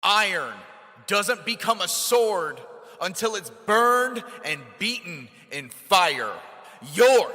Iron doesn't become a sword until it's burned and beaten in fire. Your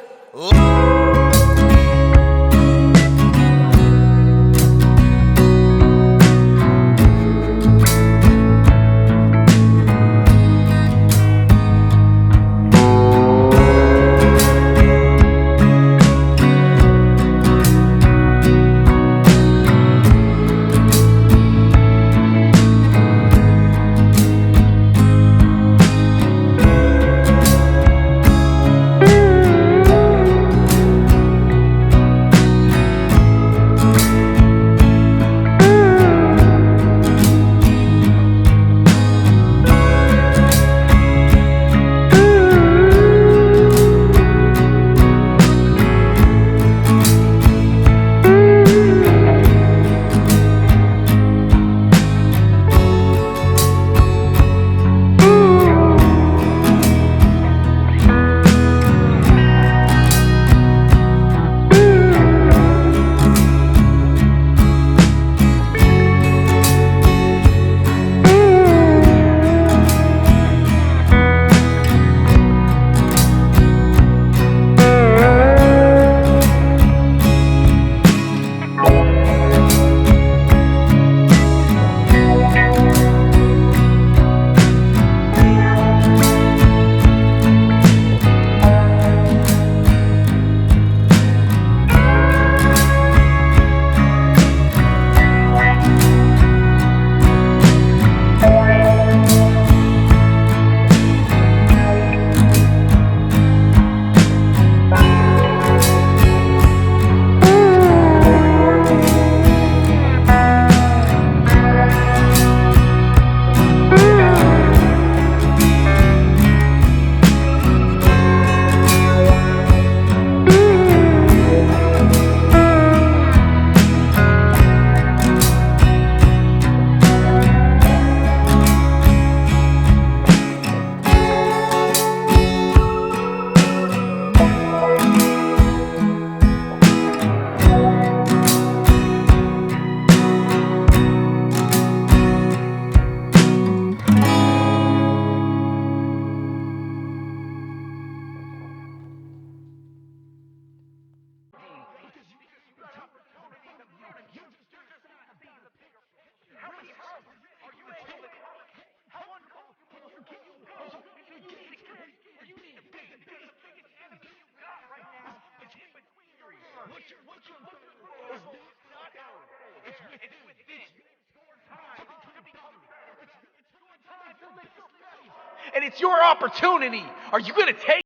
and it's your opportunity. Are you going to take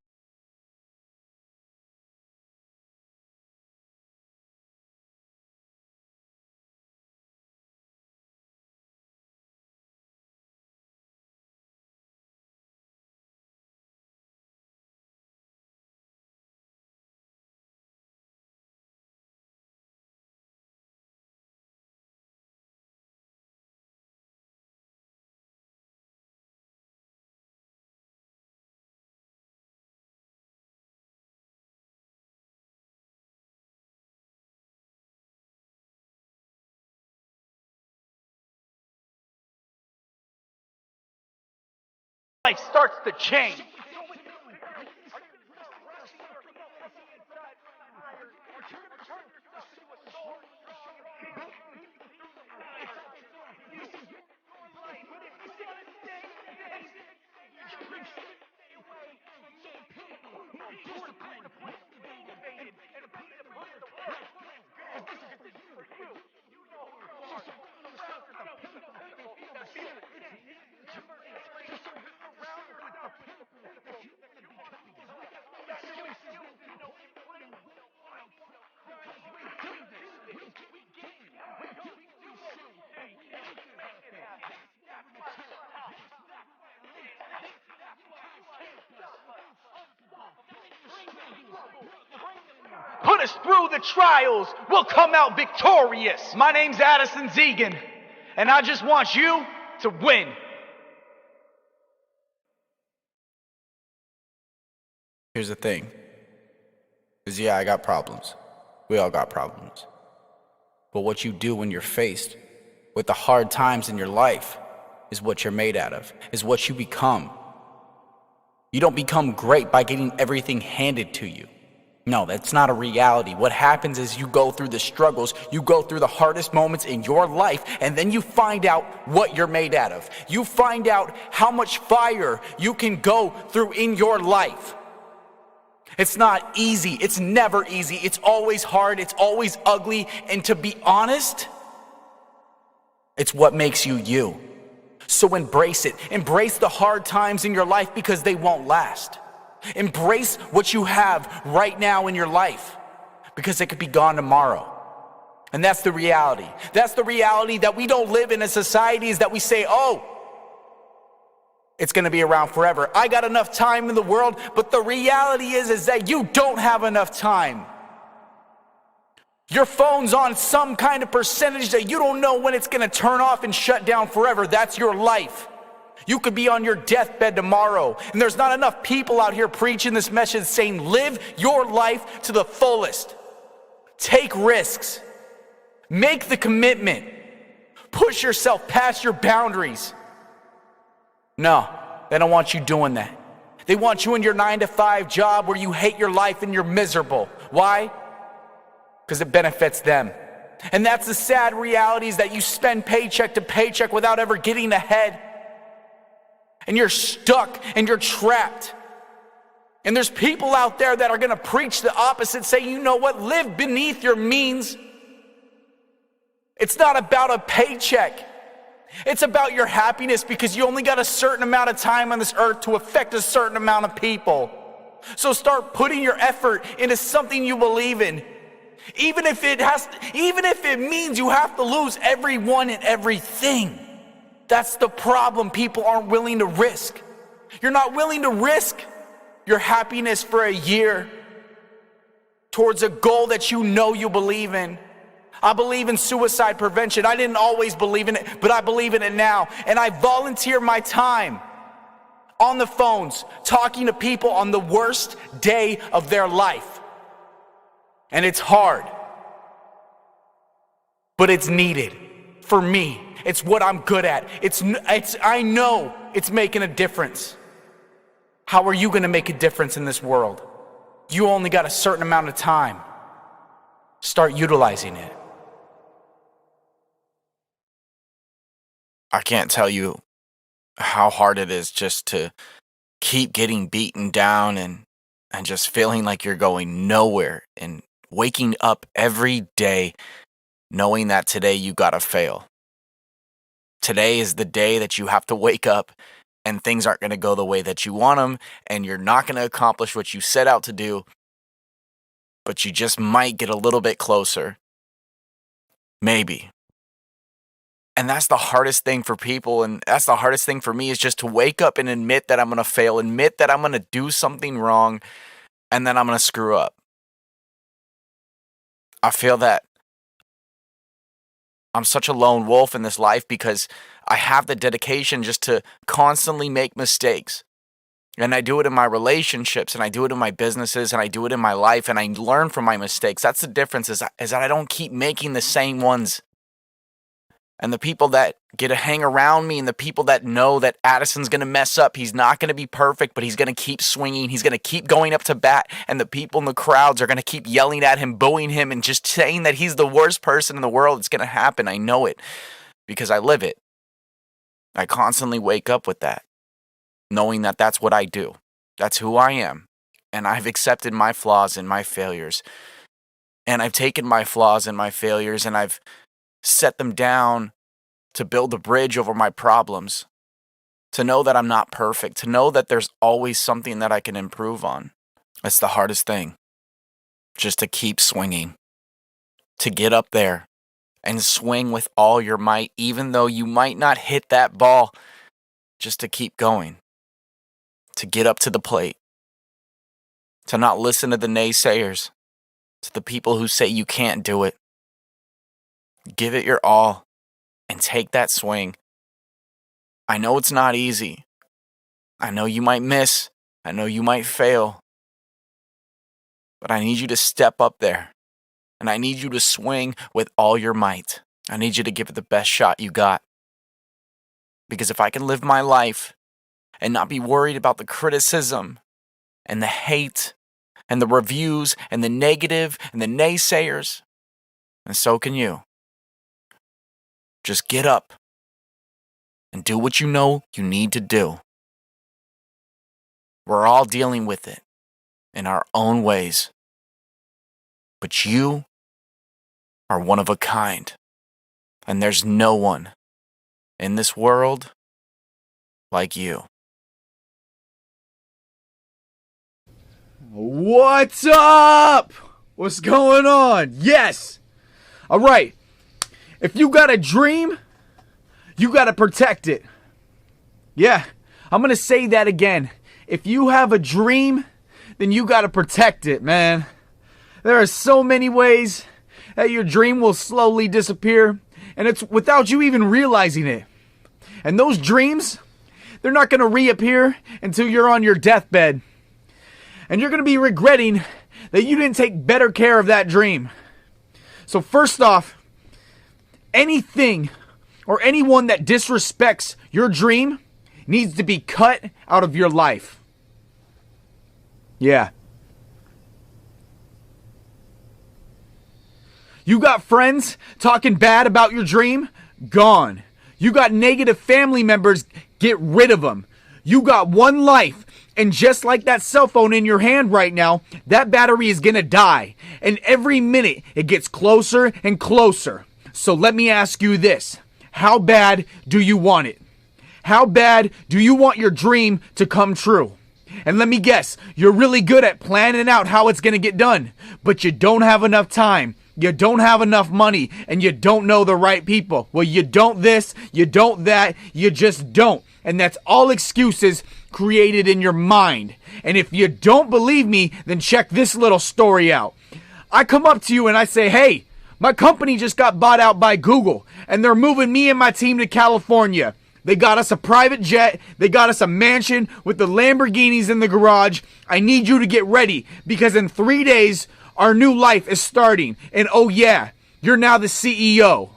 life starts to change? Put us through the trials, we'll come out victorious. My name's Addison Zegan, and I just want you to win. Here's the thing. Is yeah, I got problems. We all got problems. But what you do when you're faced with the hard times in your life is what you're made out of, is what you become. You don't become great by getting everything handed to you. No, that's not a reality. What happens is you go through the struggles, you go through the hardest moments in your life, and then you find out what you're made out of. You find out how much fire you can go through in your life. It's not easy. It's never easy. It's always hard. It's always ugly. And to be honest, it's what makes you you. So embrace it. Embrace the hard times in your life because they won't last. Embrace what you have right now in your life because it could be gone tomorrow. And that's the reality. That's the reality that we don't live in a society is that we say, oh, it's going to be around forever. I got enough time in the world, but the reality is that you don't have enough time. Your phone's on some kind of percentage that you don't know when it's going to turn off and shut down forever. That's your life. You could be on your deathbed tomorrow, and there's not enough people out here preaching this message saying, live your life to the fullest. Take risks. Make the commitment. Push yourself past your boundaries. No, they don't want you doing that. They want you in your 9-to-5 job where you hate your life and you're miserable. Why? Because it benefits them. And that's the sad reality is that you spend paycheck to paycheck without ever getting ahead. And you're stuck and you're trapped. And there's people out there that are going to preach the opposite, say, you know what, live beneath your means. It's not about a paycheck. It's about your happiness because you only got a certain amount of time on this earth to affect a certain amount of people. So start putting your effort into something you believe in. Even if it means you have to lose everyone and everything. That's the problem people aren't willing to risk. You're not willing to risk your happiness for a year towards a goal that you know you believe in. I believe in suicide prevention. I didn't always believe in it, but I believe in it now. And I volunteer my time on the phones, talking to people on the worst day of their life. And it's hard, but it's needed for me. It's what I'm good at. I know it's making a difference. How are you going to make a difference in this world? You only got a certain amount of time. Start utilizing it. I can't tell you how hard it is just to keep getting beaten down and just feeling like you're going nowhere and waking up every day knowing that today you gotta fail. Today is the day that you have to wake up and things aren't going to go the way that you want them and you're not going to accomplish what you set out to do, but you just might get a little bit closer. Maybe. And that's the hardest thing for people, and that's the hardest thing for me is just to wake up and admit that I'm going to fail, admit that I'm going to do something wrong, and then I'm going to screw up. I feel that I'm such a lone wolf in this life because I have the dedication just to constantly make mistakes. And I do it in my relationships, and I do it in my businesses, and I do it in my life, and I learn from my mistakes. That's the difference is that I don't keep making the same ones. And the people that get to hang around me and the people that know that Addison's going to mess up, he's not going to be perfect, but he's going to keep swinging. He's going to keep going up to bat. And the people in the crowds are going to keep yelling at him, booing him, and just saying that he's the worst person in the world. It's going to happen. I know it because I live it. I constantly wake up with that, knowing that that's what I do. That's who I am. And I've accepted my flaws and my failures. And I've taken my flaws and my failures and I've set them down to build a bridge over my problems, to know that I'm not perfect, to know that there's always something that I can improve on. That's the hardest thing, just to keep swinging, to get up there and swing with all your might, even though you might not hit that ball, just to keep going, to get up to the plate, to not listen to the naysayers, to the people who say you can't do it. Give it your all and take that swing. I know it's not easy. I know you might miss. I know you might fail. But I need you to step up there. And I need you to swing with all your might. I need you to give it the best shot you got. Because if I can live my life and not be worried about the criticism and the hate and the reviews and the negative and the naysayers, and so can you. Just get up and do what you know you need to do. We're all dealing with it in our own ways. But you are one of a kind. And there's no one in this world like you. What's up? What's going on? Yes. All right. If you got a dream, you got to protect it. Yeah, I'm going to say that again. If you have a dream, then you got to protect it, man. There are so many ways that your dream will slowly disappear, and it's without you even realizing it. And those dreams, they're not going to reappear until you're on your deathbed. And you're going to be regretting that you didn't take better care of that dream. So first off, anything or anyone that disrespects your dream needs to be cut out of your life. Yeah. You got friends talking bad about your dream? Gone. You got negative family members? Get rid of them. You got one life, and just like that cell phone in your hand right now, that battery is gonna die. And every minute, it gets closer and closer. So let me ask you this. How bad do you want it? How bad do you want your dream to come true? And let me guess, you're really good at planning out how it's gonna get done, but you don't have enough time. You don't have enough money, and you don't know the right people. Well, you don't this, you don't that, you just don't. And that's all excuses created in your mind. And if you don't believe me, then check this little story out. I come up to you and I say, hey, my company just got bought out by Google, and they're moving me and my team to California. They got us a private jet. They got us a mansion with the Lamborghinis in the garage. I need you to get ready, because in 3 days, our new life is starting. And oh yeah, you're now the CEO.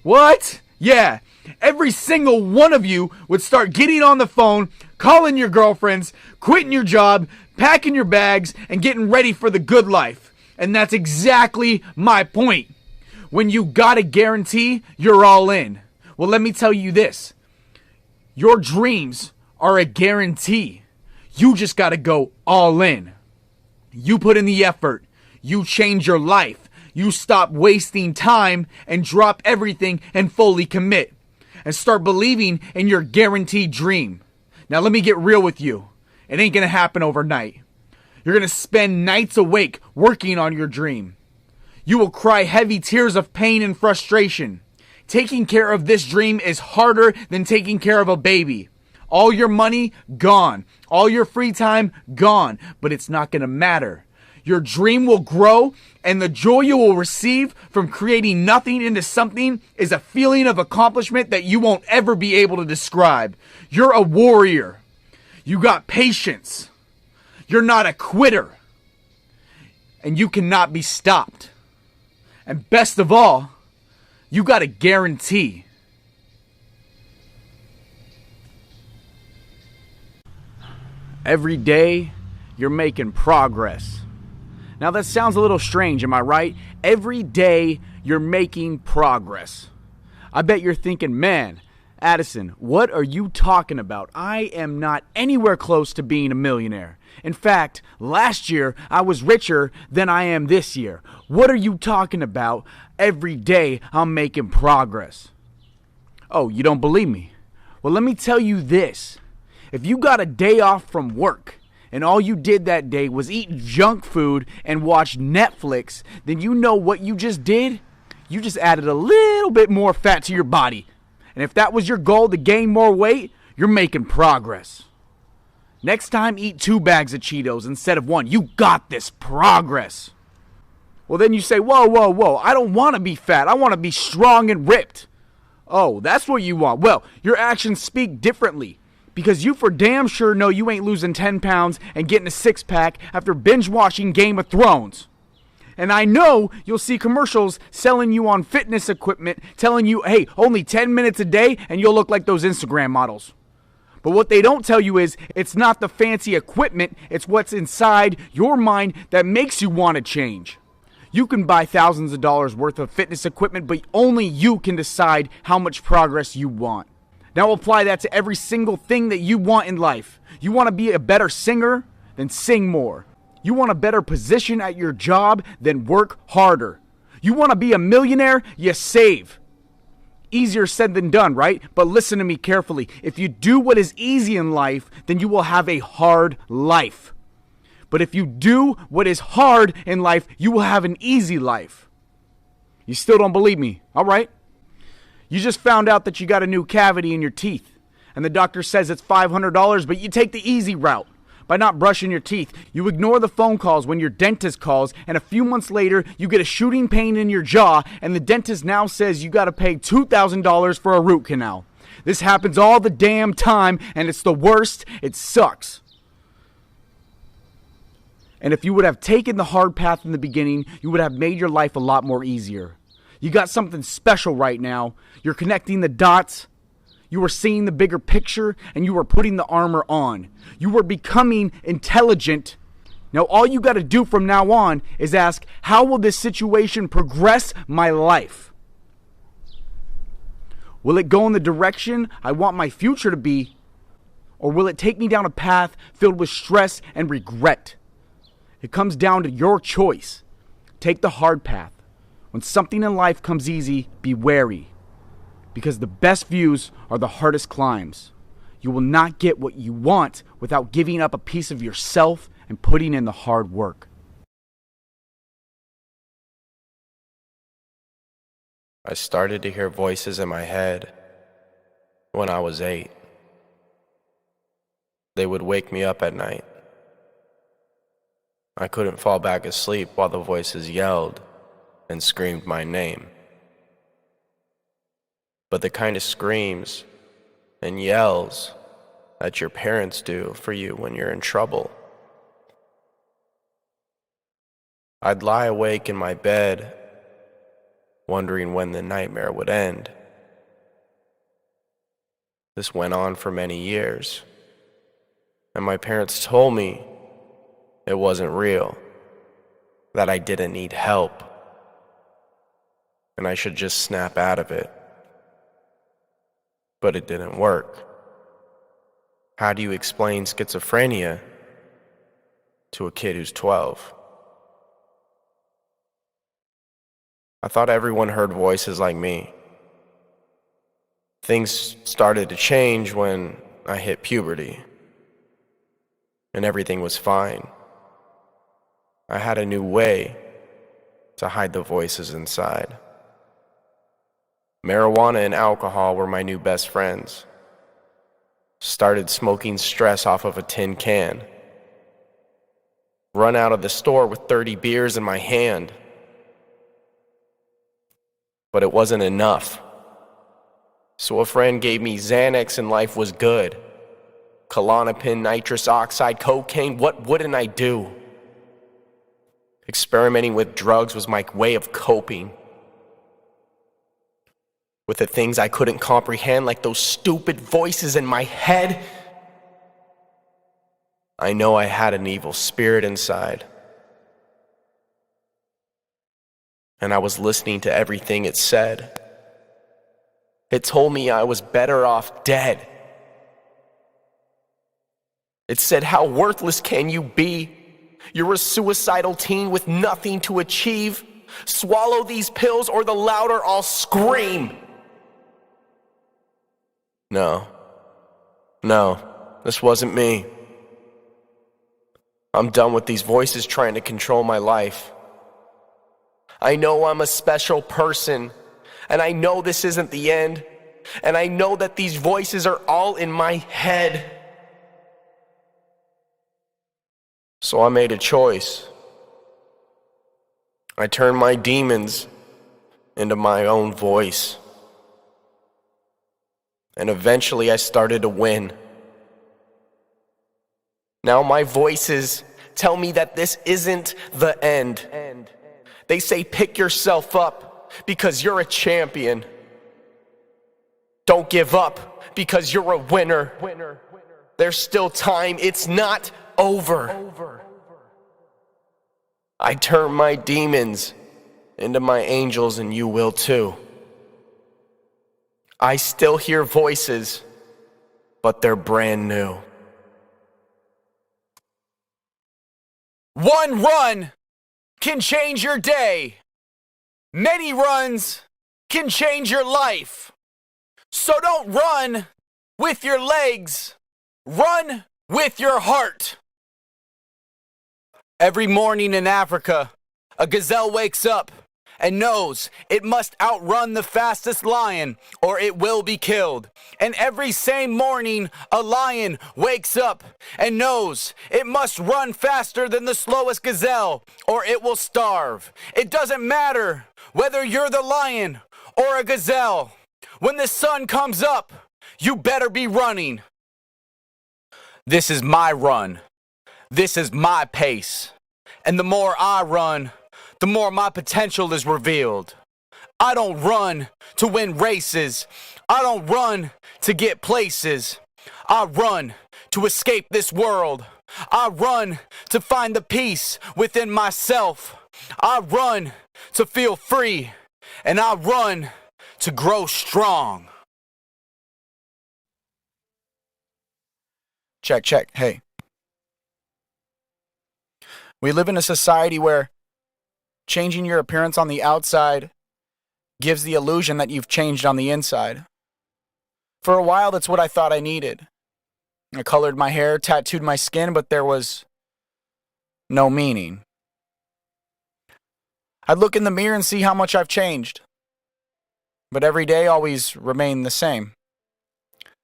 What? Yeah. Every single one of you would start getting on the phone, calling your girlfriends, quitting your job, packing your bags, and getting ready for the good life. And that's exactly my point. When you got a guarantee, you're all in. Well, let me tell you this. Your dreams are a guarantee. You just got to go all in. You put in the effort. You change your life. You stop wasting time and drop everything and fully commit. And start believing in your guaranteed dream. Now let me get real with you. It ain't gonna happen overnight. You're gonna spend nights awake working on your dream. You will cry heavy tears of pain and frustration. Taking care of this dream is harder than taking care of a baby. All your money, gone. All your free time, gone. But it's not gonna matter. Your dream will grow, and the joy you will receive from creating nothing into something is a feeling of accomplishment that you won't ever be able to describe. You're a warrior. You got patience. You're not a quitter. And you cannot be stopped. And best of all, you got a guarantee. Every day, you're making progress. Now that sounds a little strange, am I right? Every day you're making progress. I bet you're thinking, man, Addison, what are you talking about? I am not anywhere close to being a millionaire. In fact, last year I was richer than I am this year. What are you talking about? Every day I'm making progress. Oh, you don't believe me? Well, let me tell you this. If you got a day off from work, and all you did that day was eat junk food and watch Netflix, then you know what you just did? You just added a little bit more fat to your body. And if that was your goal, to gain more weight, you're making progress. Next time, eat 2 bags of Cheetos instead of 1. You got this. Progress. Well, then you say, whoa, I don't want to be fat. I want to be strong and ripped. Oh, that's what you want. Well, your actions speak differently. Because you for damn sure know you ain't losing 10 pounds and getting a 6-pack after binge watching Game of Thrones. And I know you'll see commercials selling you on fitness equipment, telling you, hey, only 10 minutes a day and you'll look like those Instagram models. But what they don't tell you is it's not the fancy equipment, it's what's inside your mind that makes you want to change. You can buy thousands of dollars worth of fitness equipment, but only you can decide how much progress you want. Now apply that to every single thing that you want in life. You want to be a better singer? Then sing more. You want a better position at your job? Then work harder. You want to be a millionaire? You save. Easier said than done, right? But listen to me carefully. If you do what is easy in life, then you will have a hard life. But if you do what is hard in life, you will have an easy life. You still don't believe me? All right. You just found out that you got a new cavity in your teeth, and the doctor says it's $500, but you take the easy route. By not brushing your teeth, you ignore the phone calls when your dentist calls, and a few months later, you get a shooting pain in your jaw, and the dentist now says you gotta pay $2,000 for a root canal. This happens all the damn time, and it's the worst. It sucks. And if you would have taken the hard path in the beginning, you would have made your life a lot more easier. You got something special right now. You're connecting the dots. You are seeing the bigger picture, and you are putting the armor on. You are becoming intelligent. Now all you got to do from now on is ask, how will this situation progress my life? Will it go in the direction I want my future to be? Or will it take me down a path filled with stress and regret? It comes down to your choice. Take the hard path. When something in life comes easy, be wary. Because the best views are the hardest climbs. You will not get what you want without giving up a piece of yourself and putting in the hard work. I started to hear voices in my head when I was 8. They would wake me up at night. I couldn't fall back asleep while the voices yelled and screamed my name. But the kind of screams and yells that your parents do for you when you're in trouble. I'd lie awake in my bed, wondering when the nightmare would end. This went on for many years, and my parents told me it wasn't real, that I didn't need help, and I should just snap out of it. But it didn't work. How do you explain schizophrenia to a kid who's 12? I thought everyone heard voices like me. Things started to change when I hit puberty, and everything was fine. I had a new way to hide the voices inside. Marijuana and alcohol were my new best friends. Started smoking stress off of a tin can. Run out of the store with 30 beers in my hand. But it wasn't enough. So a friend gave me Xanax and life was good. Klonopin, nitrous oxide, cocaine, what wouldn't I do? Experimenting with drugs was my way of coping with the things I couldn't comprehend, like those stupid voices in my head. I know I had an evil spirit inside, and I was listening to everything it said. It told me I was better off dead. It said, how worthless can you be? You're a suicidal teen with nothing to achieve. Swallow these pills or the louder I'll scream. No, this wasn't me. I'm done with these voices trying to control my life. I know I'm a special person, and I know this isn't the end, and I know that these voices are all in my head. So I made a choice. I turned my demons into my own voice. And eventually I started to win. Now my voices tell me that this isn't the end. They say pick yourself up because you're a champion. Don't give up because you're a winner. There's still time. It's not over. I turn my demons into my angels, and you will too. I still hear voices, but they're brand new. One run can change your day. Many runs can change your life. So don't run with your legs. Run with your heart. Every morning in Africa, a gazelle wakes up and knows it must outrun the fastest lion or it will be killed. And every same morning, a lion wakes up and knows it must run faster than the slowest gazelle or it will starve. It doesn't matter whether you're the lion or a gazelle. When the sun comes up, you better be running. This is my run. This is my pace. And the more I run, the more my potential is revealed. I don't run to win races. I don't run to get places. I run to escape this world. I run to find the peace within myself. I run to feel free. And I run to grow strong. Check, check. Hey. We live in a society where changing your appearance on the outside gives the illusion that you've changed on the inside. For a while, that's what I thought I needed. I colored my hair, tattooed my skin, but there was no meaning. I'd look in the mirror and see how much I've changed. But every day always remained the same.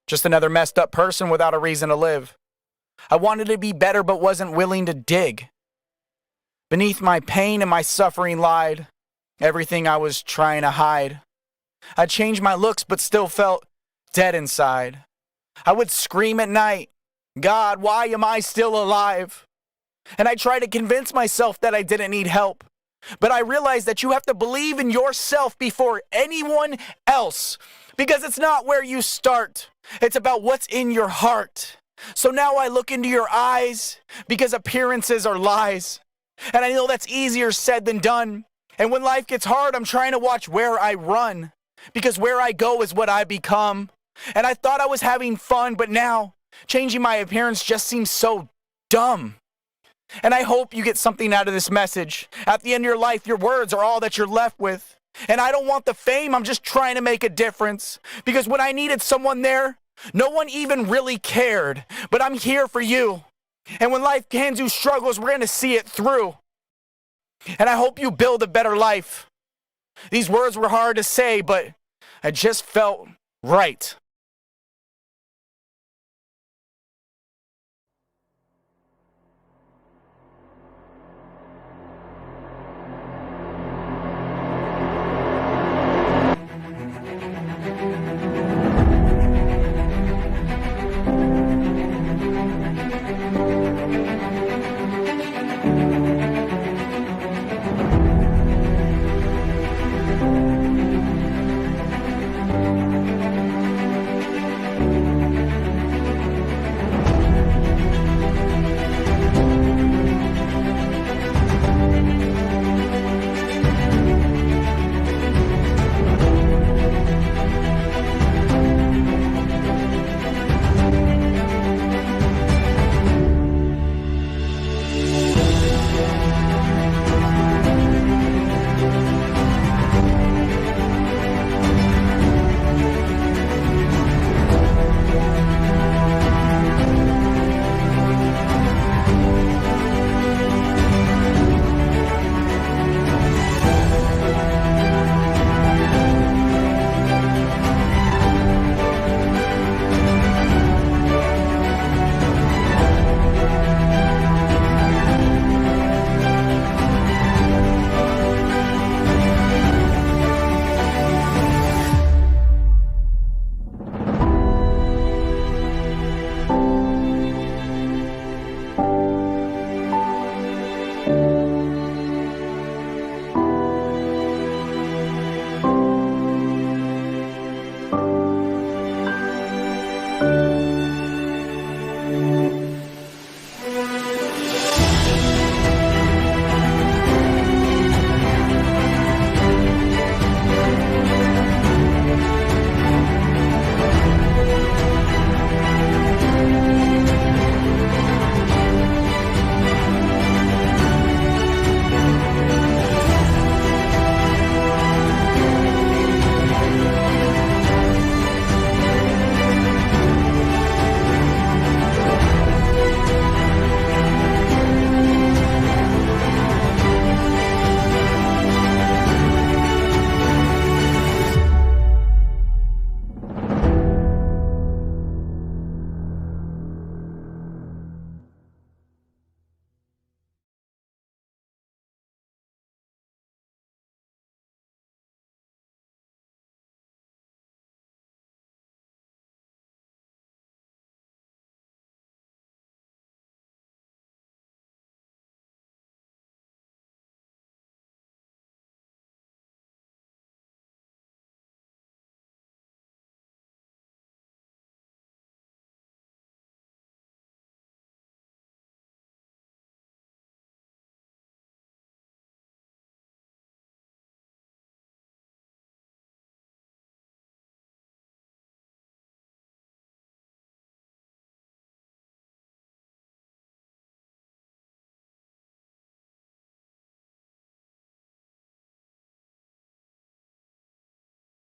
Just another messed up person without a reason to live. I wanted to be better but wasn't willing to dig. Beneath my pain and my suffering lied everything I was trying to hide. I changed my looks but still felt dead inside. I would scream at night, God, why am I still alive? And I tried to convince myself that I didn't need help. But I realized that you have to believe in yourself before anyone else. Because it's not where you start. It's about what's in your heart. So now I look into your eyes because appearances are lies. And I know that's easier said than done. And when life gets hard, I'm trying to watch where I run. Because where I go is what I become. And I thought I was having fun, but now changing my appearance just seems so dumb. And I hope you get something out of this message. At the end of your life, your words are all that you're left with. And I don't want the fame, I'm just trying to make a difference. Because when I needed someone there, no one even really cared. But I'm here for you. And when life hands you struggles, we're going to see it through. And I hope you build a better life. These words were hard to say, but I just felt right.